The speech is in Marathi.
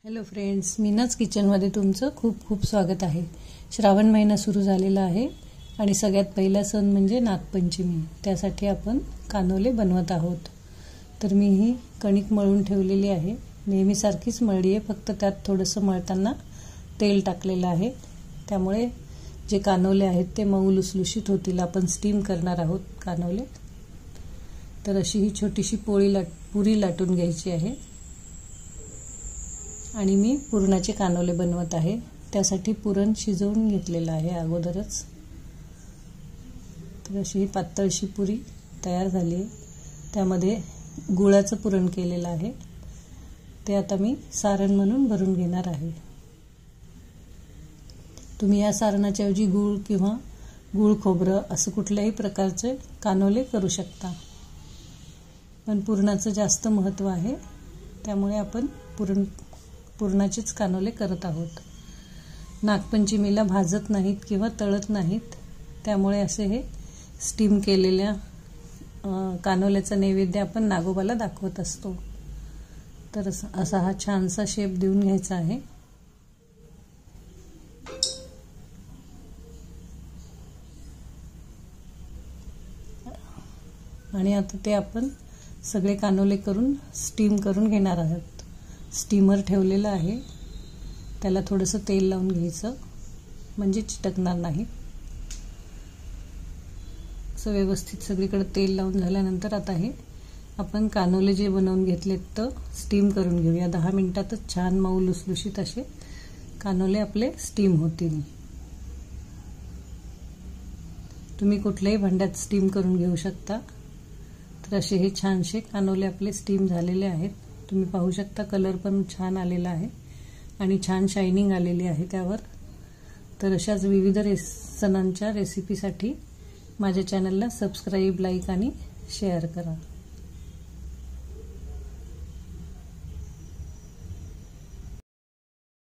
हॅलो फ्रेंड्स, मीनाज किचनमध्ये तुमचं खूप खूप स्वागत आहे। श्रावण महिना सुरू झालेला आहे आणि सगळ्यात पहिला सण म्हणजे नागपंचमी। त्यासाठी आपण कानोले बनवत आहोत। तर मी ही कणिक मळून ठेवलेली आहे, नेहमीसारखीच मळली आहे, फक्त त्यात थोडंसं मळताना तेल टाकलेलं आहे। त्यामुळे जे कानोले आहेत ते मऊ लुसलुशीत होतील। आपण स्टीम करणार आहोत कानोले। तर अशी ही छोटीशी पुरी लाटून घ्यायची आहे आणि मी पुरणाचे कानोले बनवत आहे। त्यासाठी पुरण शिजवून घेतलेलं आहे अगोदरच। तर अशी ही पातळशी पुरी तयार झाली आहे। त्यामध्ये गुळाचं पुरण केलेलं आहे, ते आता मी सारण म्हणून भरून घेणार आहे। तुम्ही या सारणाच्या ऐवजी गूळ किंवा गूळ खोबरं असं कुठल्याही प्रकारचे कानोले करू शकता, पण पुरणाचं जास्त महत्त्व आहे, त्यामुळे आपण पुरणाचेच कानोले करत आहोत। नागपंचमीला भाजत नाहीत किंवा तळत नाहीत, त्यामुळे असे हे स्टीम केलेल्या कानोल्याचा नैवेद्य आपण नागोबाला दाखवत असतो। तर असा हा छानसा शेप देऊन घ्यायचा आहे। आणि आता ते आपण सगळे कानोले करून स्टीम करून घेणार आहोत। स्टीमर ठेवलेला आहे, त्याला थोडंसं तेल लावून घ्यायचं म्हणजे चिटकणार नाही। असं व्यवस्थित सगळीकडे तेल लावून झाल्यानंतर आता हे आपण कानोले जे बनवून घेतलेत तर स्टीम करून घेऊया। 10 मिनिटातच छान मऊ लुसलुशीत असे कानोले आपले स्टीम होतील। तुम्ही कुठल्याही भांड्यात स्टीम करून घेऊ शकता। तर असे हे छानसे कानोले आपले स्टीम झालेले आहेत। तुम्ही पाहू शकता कलर पण छान आलेला आहे आणि छान शायनिंग आलेली आहे त्यावर। तर अशाच विविध सणांच्या रेसिपीसाठी माझ्या चॅनलला सबस्क्राइब, लाईक आणि शेअर करा।